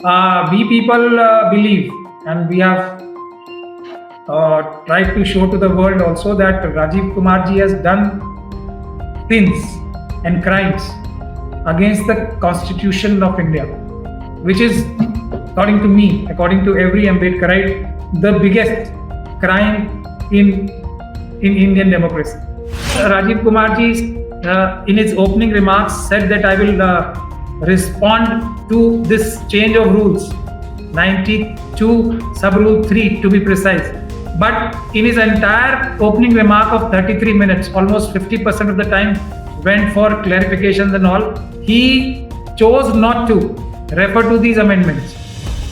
We people believe, and we have tried to show to the world also that Rajiv Kumar ji has done sins and crimes against the Constitution of India, which is, according to me, according to every Ambedkarite, the biggest crime in Indian democracy. Rajiv Kumar ji, in his opening remarks, said that I will respond to this change of rules, 92 sub rule 3 to be precise. But in his entire opening remark of 33 minutes, almost 50% of the time went for clarifications and all. He chose not to refer to these amendments.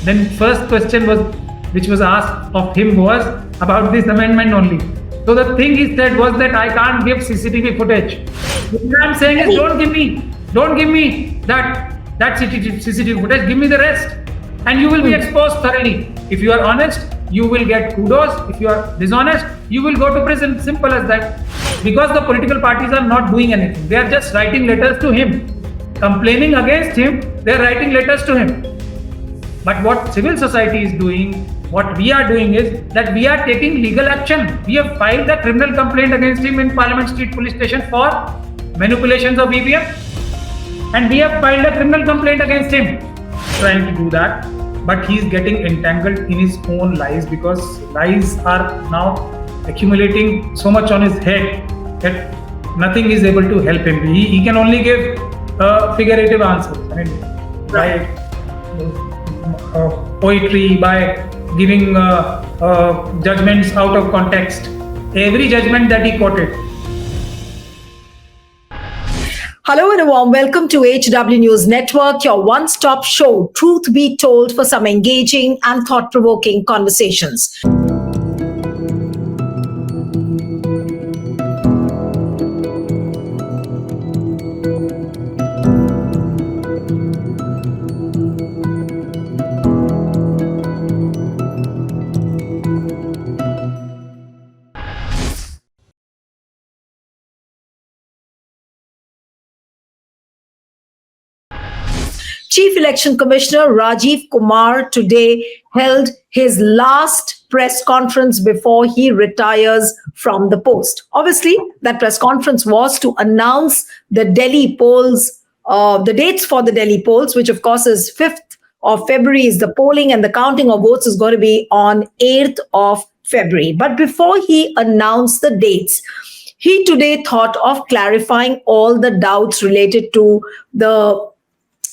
Then first question which was asked of him was about this amendment only. So the thing he said was that I can't give CCTV footage. What I'm saying is don't give me that CCTV footage, give me the rest. And you will be exposed thoroughly. If you are honest, you will get kudos. If you are dishonest, you will go to prison. Simple as that. Because the political parties are not doing anything. They are just writing letters to him. Complaining against him, they are writing letters to him. But what civil society is doing, what we are doing is that we are taking legal action. We have filed a criminal complaint against him in Parliament Street Police Station for manipulations of EVM. And we have filed a criminal complaint against him trying to do that. But he is getting entangled in his own lies because lies are now accumulating so much on his head that nothing is able to help him. He can only give figurative answers. I mean, by poetry, by giving judgments out of context. Every judgment that he quoted. Hello and a warm welcome to HW News Network, your one-stop show, truth be told, for some engaging and thought-provoking conversations. Chief Election Commissioner Rajiv Kumar today held his last press conference before he retires from the post. Obviously, that press conference was to announce the Delhi polls, the dates for the Delhi polls, which of course is 5th of February is the polling, and the counting of votes is going to be on 8th of February. But before he announced the dates, he today thought of clarifying all the doubts related to the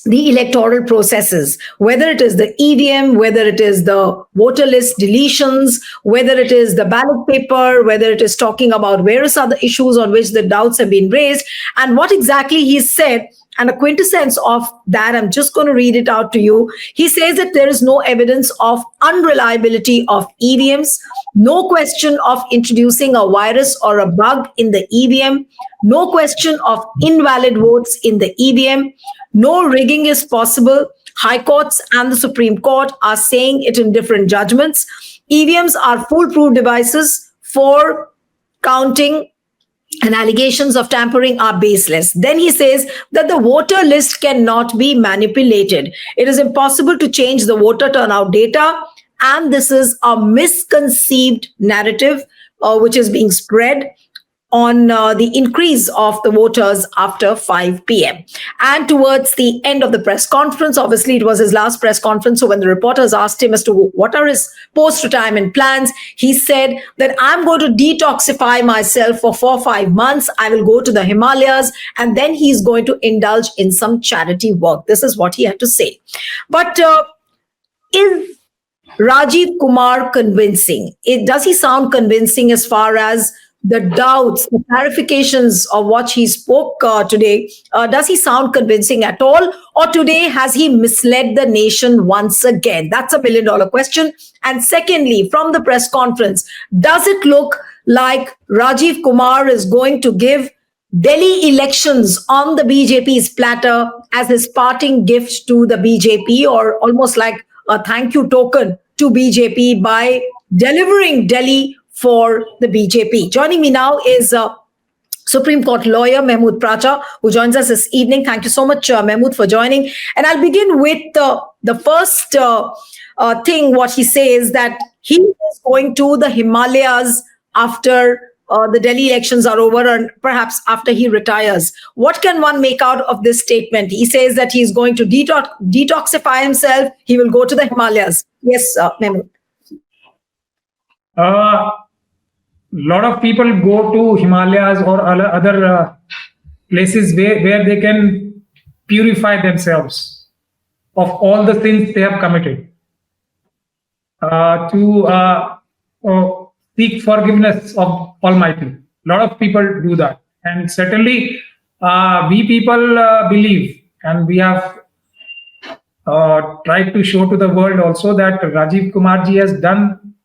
electoral processes, whether it is the EVM, whether it is the voter list deletions, whether it is the ballot paper, whether it is talking about various other issues on which the doubts have been raised, and what exactly he said. And a quintessence of that, I'm just going to read it out to you. He says that there is no evidence of unreliability of EVMs, no question of introducing a virus or a bug in the EVM, no question of invalid votes in the EVM, no rigging is possible. High courts and the Supreme Court are saying it in different judgments. EVMs are foolproof devices for counting, and allegations of tampering are baseless. Then he says that the voter list cannot be manipulated. It is impossible to change the voter turnout data, and this is a misconceived narrative which is being spread on the increase of the voters after 5 p.m. And towards the end of the press conference, obviously it was his last press conference, so when the reporters asked him as to what are his post-retirement plans, he said that I'm going to detoxify myself for 4 or 5 months. I will go to the Himalayas, and then he's going to indulge in some charity work. This is what he had to say. But is Rajiv Kumar convincing? Does he sound convincing as far as the doubts, the clarifications of what he spoke today? Does he sound convincing at all? Or today, has he misled the nation once again? That's $1 million question. And secondly, from the press conference, does it look like Rajiv Kumar is going to give Delhi elections on the BJP's platter as his parting gift to the BJP, or almost like a thank you token to BJP by delivering Delhi for the BJP? Joining me now is Supreme Court lawyer Mehmood Pracha, who joins us this evening. Thank you so much, Mehmood, for joining. And I'll begin with The first thing what he says that he is going to the Himalayas after the Delhi elections are over, and perhaps after he retires. What can one make out of this statement? He says that he is going to detoxify himself. He will go to the Himalayas. Yes, Mehmood. Lot of people go to Himalayas or other places where they can purify themselves of all the sins they have committed, to seek forgiveness of Almighty. A lot of people do that, and certainly we people believe, and we have tried to show to the world also that Rajiv Kumar ji has done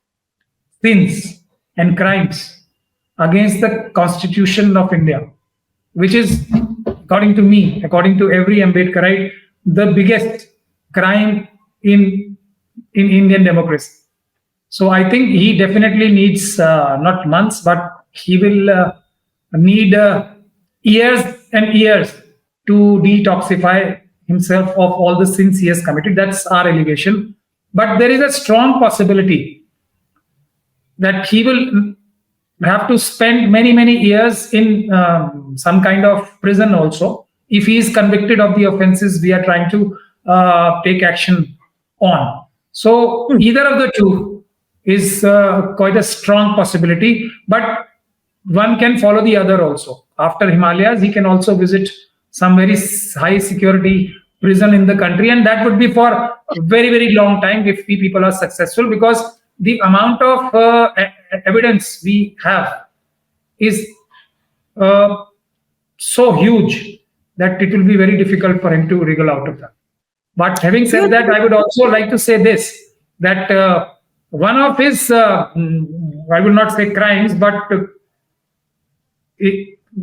sins and crimes against the Constitution of India, which is, according to me, according to every Ambedkarite, the biggest crime in Indian democracy. So I think he definitely needs not months, but he will need years and years to detoxify himself of all the sins he has committed. That's our allegation. But there is a strong possibility that he will have to spend many years in some kind of prison also, if he is convicted of the offenses we are trying to take action on. So either of the two is quite a strong possibility, but one can follow the other also. After Himalayas, he can also visit some very high security prison in the country, and that would be for a very long time if we people are successful, because the amount of evidence we have is so huge that it will be very difficult for him to wriggle out of that. But having said that, I would also like to say this, that one of his, I will not say crimes, but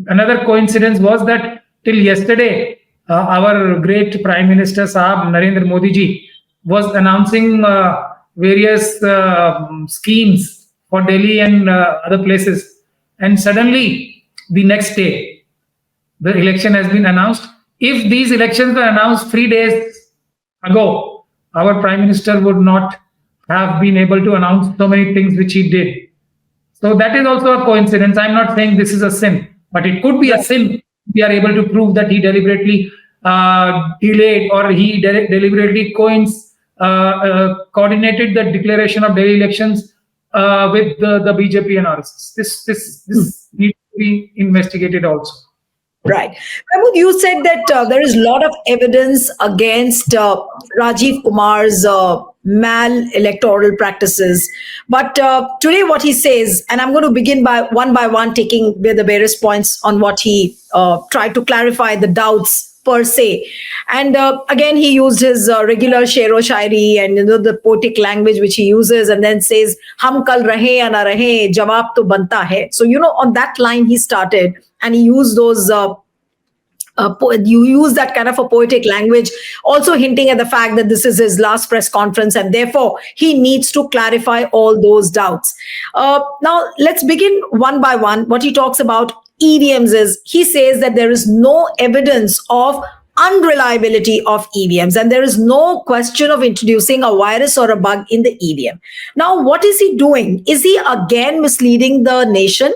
another coincidence was that till yesterday, our great Prime Minister Sahab Narendra Modi ji was announcing various schemes for Delhi and other places, and suddenly the next day the election has been announced. If these elections were announced 3 days ago, our Prime Minister would not have been able to announce so many things which he did. So that is also a coincidence. I'm not saying this is a sin, but it could be a sin. We are able to prove that he deliberately delayed, or he deliberately coordinated the declaration of Delhi elections with the BJP and RSS. This needs to be investigated also. Right. Mehmood, you said that there is a lot of evidence against Rajiv Kumar's electoral practices. But today what he says, and I'm going to begin by one, taking the various points on what he tried to clarify the doubts per se. And again, he used his regular shero shairi and the poetic language which he uses, and then says, "Hum kal rahe ya na rahe, jawab to banta hai." So, on that line he started, and he used those you use that kind of a poetic language, also hinting at the fact that this is his last press conference, and therefore he needs to clarify all those doubts. Now, let's begin one by one. What he talks about EVMs is, he says that there is no evidence of unreliability of EVMs, and there is no question of introducing a virus or a bug in the EVM. Now, what is he doing? Is he again misleading the nation,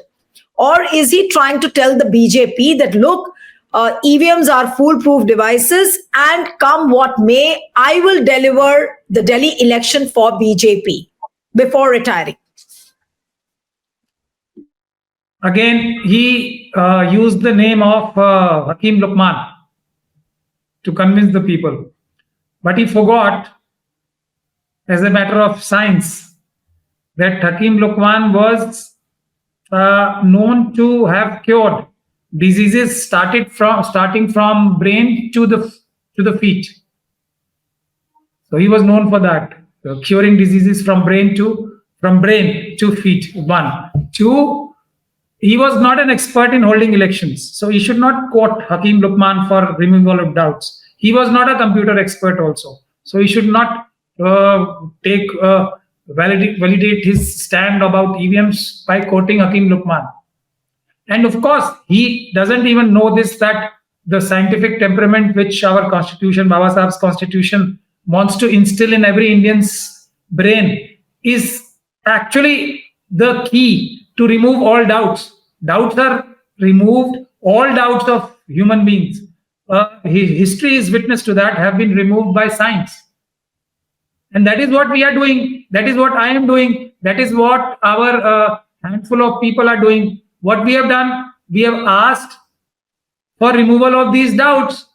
or is he trying to tell the BJP that, look, EVMs are foolproof devices, and come what may, I will deliver the Delhi election for BJP before retiring? Again, he used the name of Hakim Luqman to convince the people. But he forgot, as a matter of science, that Hakim Luqman was known to have cured diseases starting from brain to the feet. So he was known for that, curing diseases from brain to feet. 1, 2. He was not an expert in holding elections, so he should not quote Hakim Luqman for removal of doubts. He was not a computer expert also, so he should not validate his stand about EVMs by quoting Hakim Luqman. And of course, he doesn't even know this, that the scientific temperament which our constitution, Baba Sahib's constitution, wants to instill in every Indian's brain is actually the key to remove all doubts. Doubts are removed, all doubts of human beings. History is witness to that, have been removed by science. And that is what we are doing. That is what I am doing. That is what our handful of people are doing. What we have done, we have asked for removal of these doubts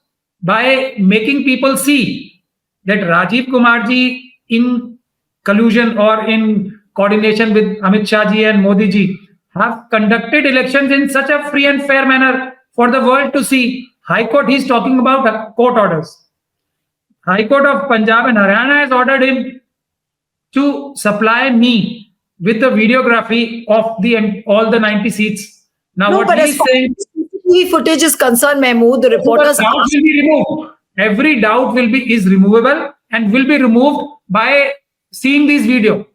by making people see that Rajiv Kumar ji, in collusion or in coordination with Amit Shah ji and Modi ji, have conducted elections in such a free and fair manner for the world to see. High Court, he's talking about court orders. High Court of Punjab and Haryana has ordered him to supply me with the videography of all the 90 seats. Now, No, what but he as is far saying, as CCTV footage is concerned, Mehmood, the reporters doubt asked. will be removed. Every doubt is removable and will be removed by seeing this video.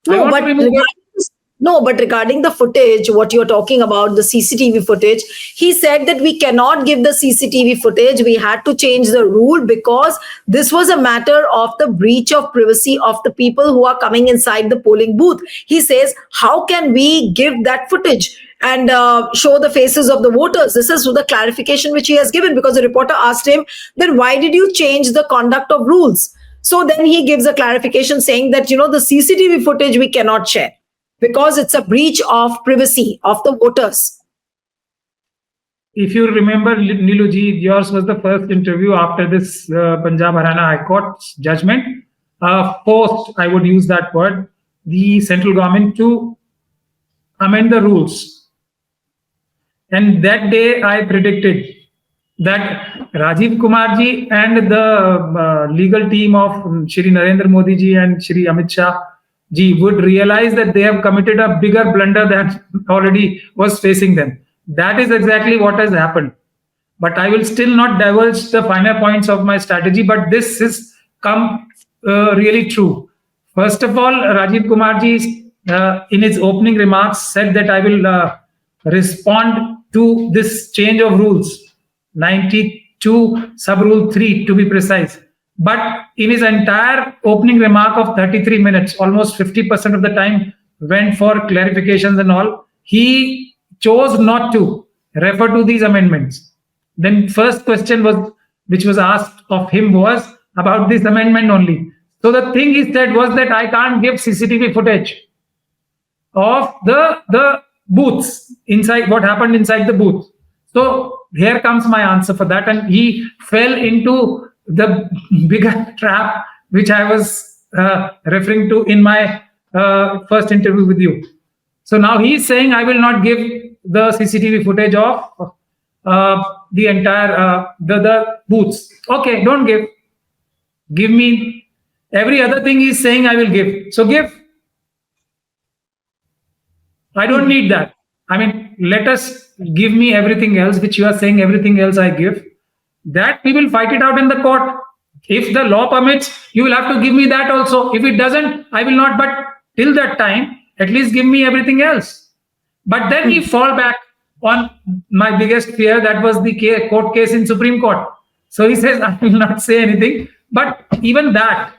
No, but regarding the footage, what you're talking about, the CCTV footage, he said that we cannot give the CCTV footage. We had to change the rule because this was a matter of the breach of privacy of the people who are coming inside the polling booth. He says, how can we give that footage and show the faces of the voters? This is the clarification which he has given, because the reporter asked him, then why did you change the conduct of rules? So then he gives a clarification saying that, the CCTV footage we cannot share because it's a breach of privacy of the voters. If you remember, Neelu ji, yours was the first interview after this Punjab Haryana High Court's judgment. Forced, I would use that word, the central government to amend the rules. And that day I predicted that Rajiv Kumar ji and the legal team of Shri Narendra Modi ji and Shri Amit Shah ji would realize that they have committed a bigger blunder than already was facing them. That is exactly what has happened. But I will still not divulge the finer points of my strategy, but this has come really true. First of all, Rajiv Kumar ji, in his opening remarks, said that I will respond to this change of rules, 92 sub-rule 3 to be precise. But in his entire opening remark of 33 minutes, almost 50% of the time went for clarifications and all. He chose not to refer to these amendments. Then first question which was asked of him was about this amendment only. So the thing he said was that I can't give CCTV footage of the booths inside, what happened inside the booth. So here comes my answer for that. And he fell into the bigger trap which I was referring to in my first interview with you. So now he's saying I will not give the CCTV footage of the entire the booths. Okay, don't give. Give me every other thing he's saying I will give. So give. I don't need that. I mean, let us give me everything else, which you are saying everything else I give. That we will fight it out in the court. If the law permits, you will have to give me that also. If it doesn't, I will not. But till that time, at least give me everything else. But then he fall back on my biggest fear, that was the court case in Supreme Court. So he says, I will not say anything. But even that,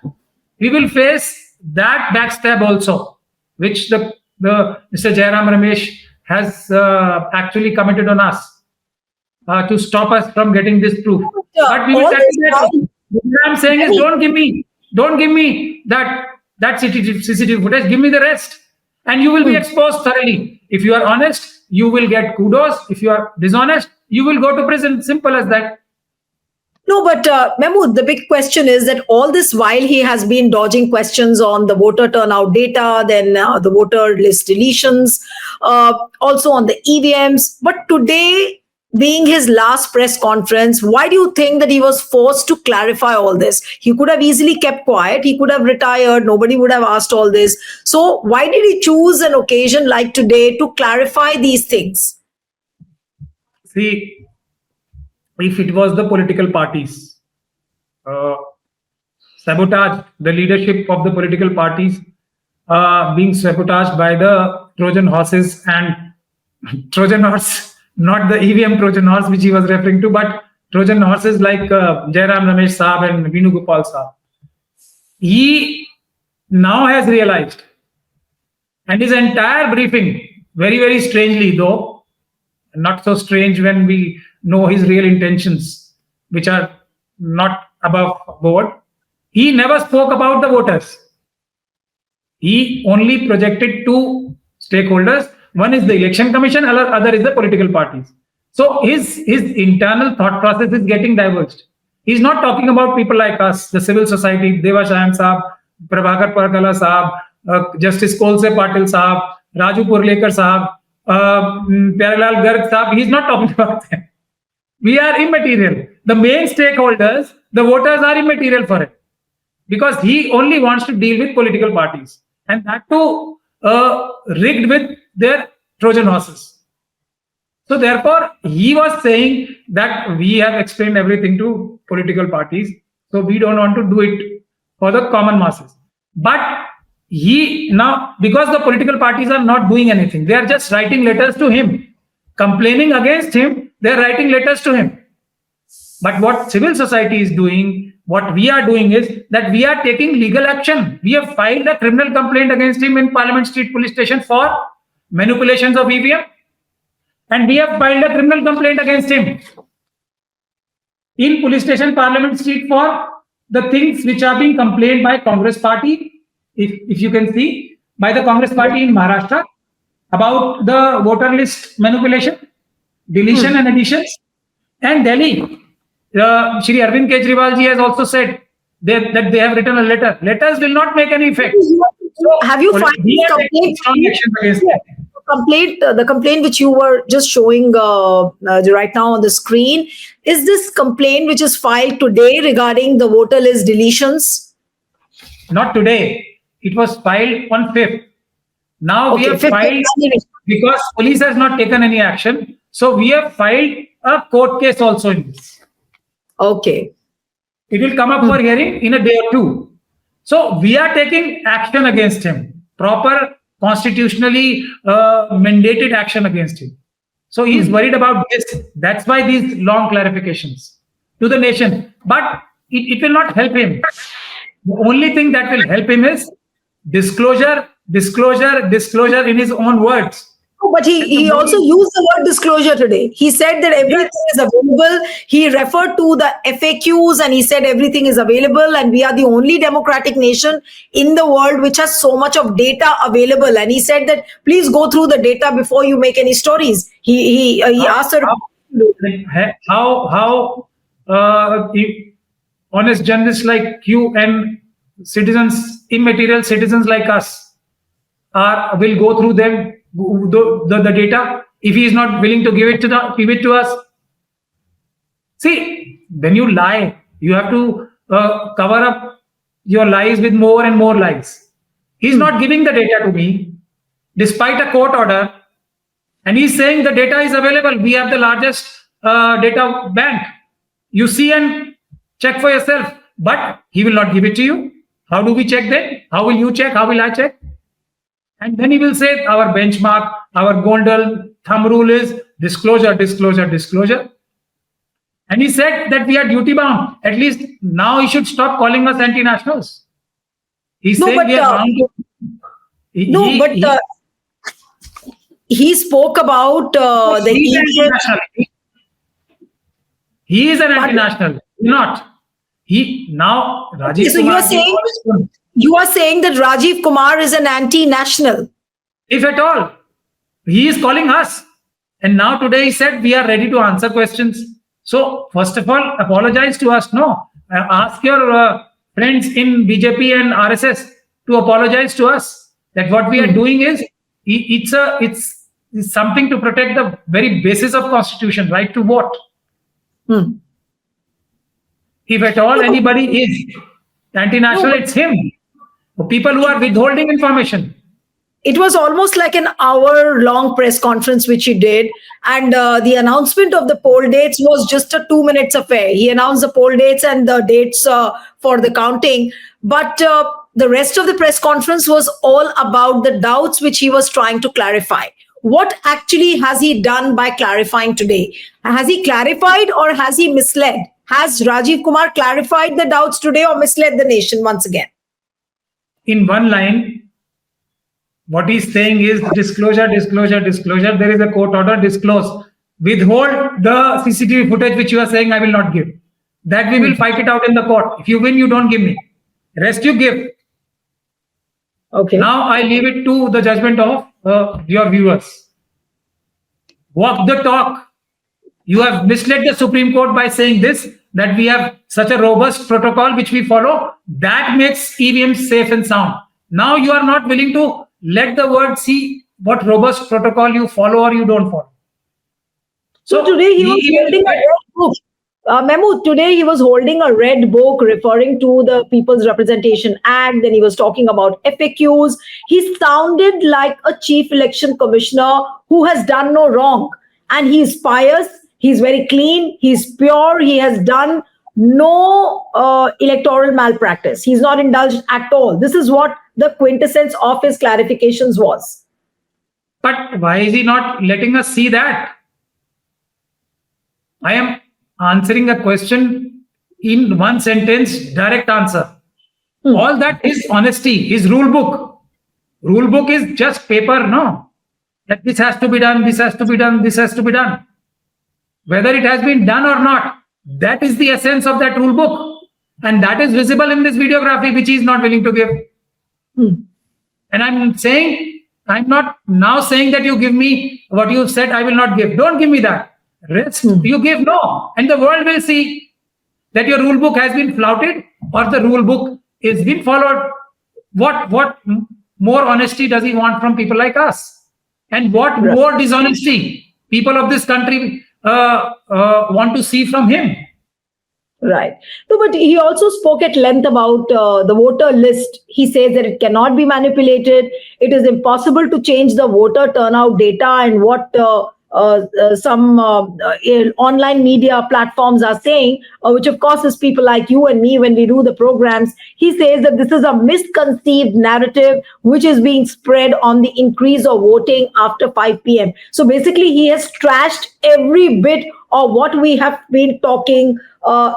we will face that backstab also, which the Mr. Jairam Ramesh has actually committed on us to stop us from getting this proof. But we will that. What I'm saying is, don't give me that CCTV footage. Give me the rest, and you will be exposed thoroughly. If you are honest, you will get kudos. If you are dishonest, you will go to prison. Simple as that. No, but Mehmood, the big question is that all this while he has been dodging questions on the voter turnout data, then the voter list deletions, also on the EVMs. But today, being his last press conference, why do you think that he was forced to clarify all this? He could have easily kept quiet. He could have retired. Nobody would have asked all this. So why did he choose an occasion like today to clarify these things? See, if it was the political parties, sabotage, the leadership of the political parties being sabotaged by the Trojan horses, and Trojan horse, not the EVM Trojan horse which he was referring to, but Trojan horses like Jairam Ramesh Saab and Vinu Gopal Saab. He now has realized, and his entire briefing, very, very strangely though, not so strange when we know his real intentions, which are not above board, he never spoke about the voters. He only projected two stakeholders. One is the election commission, other is the political parties. So his internal thought process is getting diverged. He's not talking about people like us, the civil society, Deva Shayam Saab, Prabhakar Parkala Saab, Justice Kolse Patil Saab, Raju Purlekar Saab, Pyarelal Garg Saab. He's not talking about them. We are immaterial. The main stakeholders, the voters, are immaterial for him, because he only wants to deal with political parties, and that too rigged with their Trojan horses. So therefore, he was saying that we have explained everything to political parties, so we don't want to do it for the common masses. But he now, because the political parties are not doing anything, they are just writing letters to him, complaining against him, they are writing letters to him. But what civil society is doing, what we are doing is that we are taking legal action. We have filed a criminal complaint against him in Parliament Street Police Station for manipulations of EVM. And we have filed a criminal complaint against him in Police Station, Parliament Street, for the things which are being complained by Congress Party, if you can see, by the Congress Party in Maharashtra about the voter list manipulation, deletion and additions. And Delhi, Shri Arvind Kejriwal ji has also said that they have written a letter. Letters will not make any effect. So have you filed this complaint? The complaint which you were just showing right now on the screen, is this complaint which is filed today regarding the voter list deletions? Not today. It was filed on 5th. Now we have filed, because police has not taken any action. So we have filed a court case also in this. Okay. It will come up for hearing in a day or two. So we are taking action against him, proper constitutionally mandated action against him. So he is worried about this. That's why these long clarifications to the nation. But it will not help him. The only thing that will help him is disclosure in his own words. But he also used the word disclosure today. He said that everything is available. He referred to the FAQs and he said everything is available, and we are the only democratic nation in the world which has so much of data available. And he said that please go through the data before you make any stories. He asked her how honest journalists like you and citizens, immaterial citizens like us, will go through them. The data, if he is not willing to give it to us. See, when you lie, you have to cover up your lies with more and more lies. He's not giving the data to me, despite a court order, and he's saying the data is available. We have the largest data bank. You see and check for yourself, but he will not give it to you. How do we check then? How will you check? How will I check? And then he will say our benchmark, our golden thumb rule is disclosure. And he said that we are duty bound. At least now he should stop calling us anti-nationals. He's saying we are bound to... he spoke about the EVMs. He is an anti-national. Not. Now Rajiv Kumar. So you are saying that Rajiv Kumar is an anti-national? If at all. He is calling us. And now today he said we are ready to answer questions. So first of all, apologize to us. No. Ask your friends in BJP and RSS to apologize to us. That what we are doing is, it's something to protect the very basis of constitution, right to vote. If at all anybody is anti-national, it's him. People who are withholding information. It was almost like an hour-long press conference which he did, and the announcement of the poll dates was just a 2 minutes affair. He announced the poll dates and the dates for the counting, but the rest of the press conference was all about the doubts which he was trying to clarify. what actually has he done by clarifying today? Has he clarified or has he misled? Has Rajiv Kumar clarified the doubts today or misled the nation once again? In one line, what he's saying is disclosure, disclosure, disclosure. There is a court order, disclose. Withhold the CCTV footage which you are saying I will not give. That we will fight it out in the court. If you win, you don't give me. Rest you give. Okay. Now I leave it to the judgment of your viewers. Walk the talk. You have misled the Supreme Court by saying this, that we have such a robust protocol which we follow. That makes EVMs safe and sound. Now you are not willing to let the world see what robust protocol you follow or you don't follow. So today he was holding a red book. Mehmood, today he was holding a red book referring to the People's Representation Act. Then he was talking about FAQs. He sounded like a chief election commissioner who has done no wrong. And he's pious. He's very clean. He's pure. He has done no electoral malpractice. He's not indulged at all. This is what the quintessence of his clarifications was. But why is he not letting us see that? I am answering a question in one sentence, direct answer. All that is honesty, his rule book. Rule book is just paper, no? That this has to be done, this has to be done, this has to be done. Whether it has been done or not, that is the essence of that rule book. And that is visible in this videography, which he is not willing to give. And I'm not now saying that you give me what you said I will not give. Don't give me that. Rest, you give no. And the world will see that your rule book has been flouted or the rule book is being followed. What more honesty does he want from people like us? And what more dishonesty people of this country want to see from him? Right. No, but he also spoke at length about the voter list. He says that it cannot be manipulated. It is impossible to change the voter turnout data, and what some online media platforms are saying, which of course is people like you and me when we do the programs. He says that this is a misconceived narrative which is being spread on the increase of voting after 5 p.m. So basically, he has trashed every bit of what we have been talking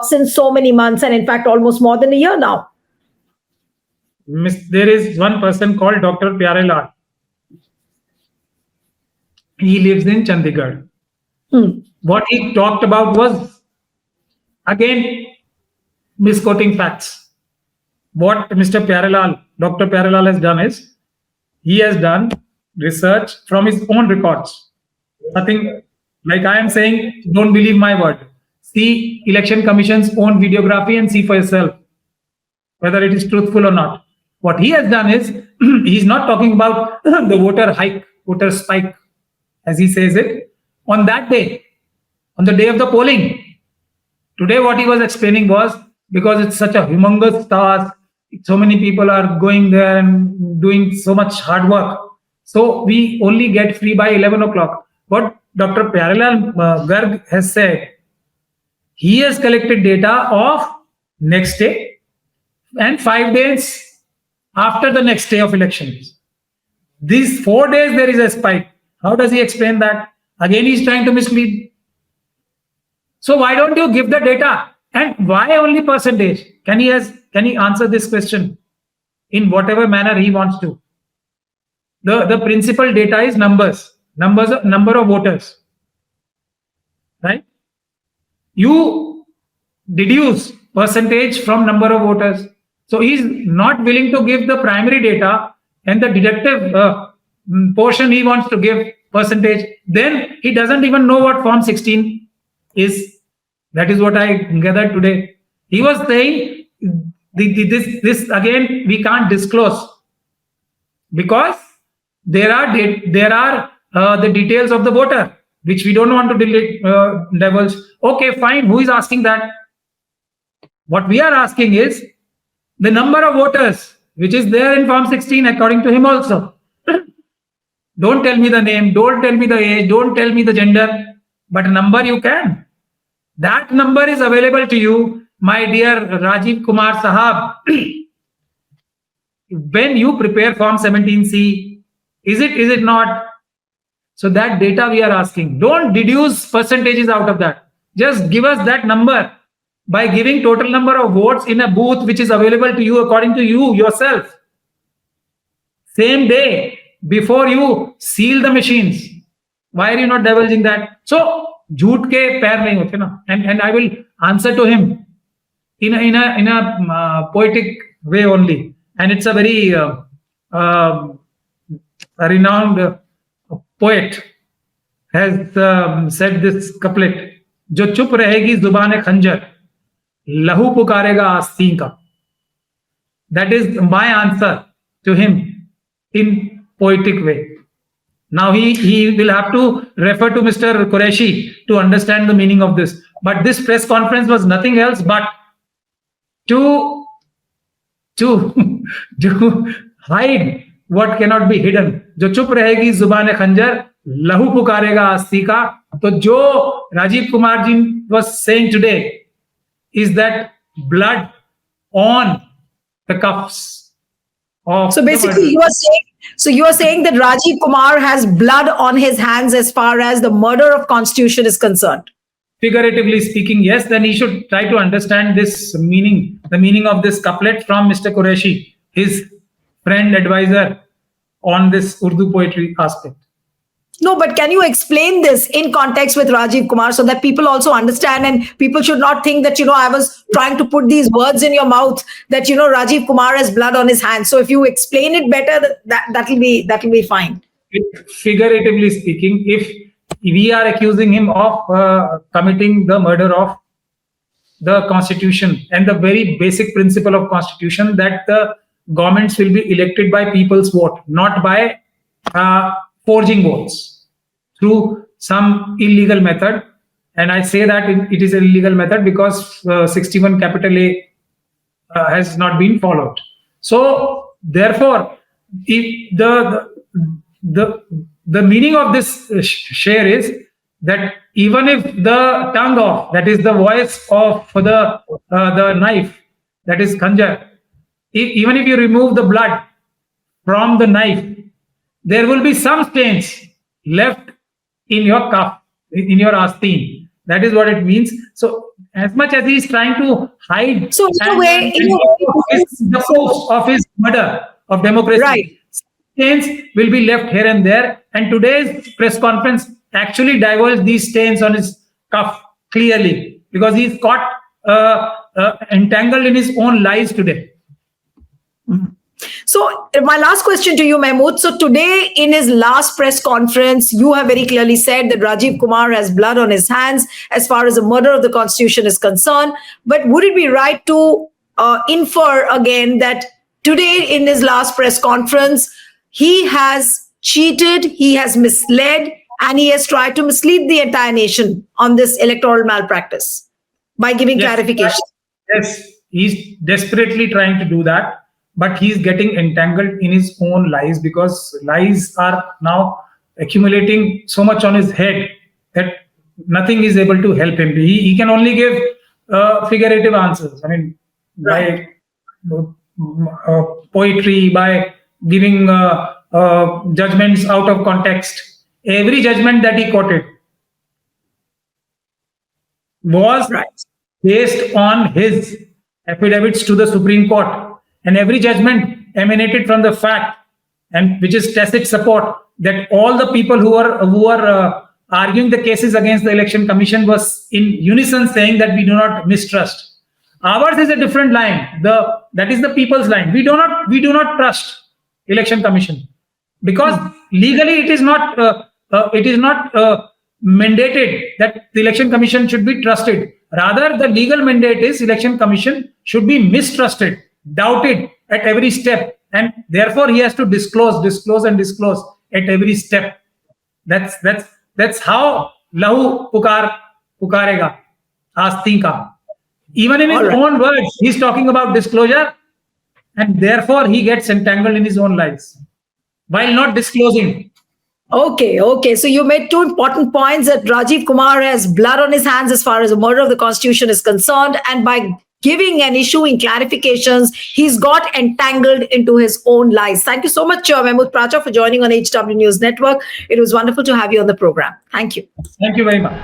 since so many months, and in fact, almost more than a year now. There is one person called Dr. Pyarelal. He lives in Chandigarh. What he talked about was, again, misquoting facts. What Mr. Pyarelal, Dr. Pyarelal has done is, he has done research from his own records. Nothing like I am saying, don't believe my word. See Election Commission's own videography and see for yourself whether it is truthful or not. What he has done is, he's not talking about the voter hike, voter spike, as he says it, on that day, on the day of the polling. Today, what he was explaining was, because it's such a humongous task, so many people are going there and doing so much hard work. So we only get free by 11 o'clock. What Dr. Pyarelal Garg has said, he has collected data of next day and 5 days after the next day of elections. These 4 days, there is a spike. How does he explain that? Again, he's trying to mislead. So why don't you give the data? And why only percentage? Can he answer this question in whatever manner he wants to? The principal data is number of voters, right? You deduce percentage from number of voters. So he's not willing to give the primary data, and the deductive portion he wants to give percentage. Then he doesn't even know what Form 16 is. That is what I gathered today. He was saying this again we can't disclose because there are the details of the voter which we don't want to divulge. Okay, fine. Who is asking that? What we are asking is the number of voters which is there in Form 16 according to him also. Don't tell me the name, don't tell me the age, don't tell me the gender, but a number you can. That number is available to you, my dear Rajiv Kumar Sahab. When you prepare Form 17C, is it not? So that data we are asking. Don't deduce percentages out of that. Just give us that number by giving total number of votes in a booth which is available to you according to you yourself. Same day before you seal the machines. Why are you not divulging that? So झूठ के पैर नहीं होते ना. And I will answer to him in a poetic way only. And it's a very renowned poet has said this couplet. जो चुप रहेगी जुबान खंजर, लहू पुकारेगा आस्तीन का. That is my answer to him in poetic way. Now he will have to refer to Mr. Qureshi to understand the meaning of this. But this press conference was nothing else but to hide what cannot be hidden. जो चुप रहेगी जुबान खंजर, लहू पुकारेगा आस्ती का. तो जो Rajiv Kumar ji was saying today is that blood on the cuffs of. So basically, you are saying that Rajiv Kumar has blood on his hands as far as the murder of Constitution is concerned. Figuratively speaking, yes. Then he should try to understand this meaning, the meaning of this couplet from Mr. Qureshi, his friend advisor on this Urdu poetry aspect. No, but can you explain this in context with Rajiv Kumar so that people also understand, and people should not think that, I was trying to put these words in your mouth that, Rajiv Kumar has blood on his hands. So if you explain it better, that'll be fine. Figuratively speaking, if we are accusing him of committing the murder of the Constitution and the very basic principle of Constitution, that the governments will be elected by people's vote, not by forging votes through some illegal method. And I say that it is an illegal method because 61 capital A has not been followed. So therefore, if the meaning of this share is that even if the tongue of, that is the voice of the knife, that is khanjar, even if you remove the blood from the knife, there will be some stains left in your cuff, in your asteen. That is what it means. So as much as he is trying to hide the proof of his murder of democracy, right, stains will be left here and there. And today's press conference actually divulged these stains on his cuff clearly, because he's got entangled in his own lies today. Mm-hmm. So my last question to you, Mehmood. So today in his last press conference, you have very clearly said that Rajiv Kumar has blood on his hands as far as the murder of the Constitution is concerned. But would it be right to infer again that today in his last press conference, he has cheated, he has misled, and he has tried to mislead the entire nation on this electoral malpractice by giving clarification? Yes, he's desperately trying to do that. But he's getting entangled in his own lies, because lies are now accumulating so much on his head that nothing is able to help him. He can only give figurative answers. I mean, by poetry, by giving judgments out of context. Every judgment that he quoted was based on his affidavits to the Supreme Court. And every judgment emanated from the fact, and which is tacit support, that all the people who are arguing the cases against the Election Commission was in unison saying that we do not mistrust. Ours is a different line. That is the people's line. We do not trust Election Commission, because legally it is not mandated that the Election Commission should be trusted. Rather, the legal mandate is Election Commission should be mistrusted, doubted at every step, and therefore he has to disclose at every step. That's how lahu pukarega astin ka. Even in his own words, he's talking about disclosure, and therefore he gets entangled in his own lies while not disclosing. Okay. So you made two important points: that Rajiv Kumar has blood on his hands as far as the murder of the Constitution is concerned, and by giving and issuing clarifications, he's got entangled into his own lies. Thank you so much, Mehmood Pracha, for joining on HW News Network. It was wonderful to have you on the program. Thank you. Thank you very much.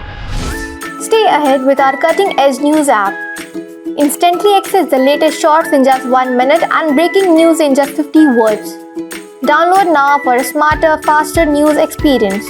Stay ahead with our cutting-edge news app. Instantly access the latest shorts in just 1 minute and breaking news in just 50 words. Download now for a smarter, faster news experience.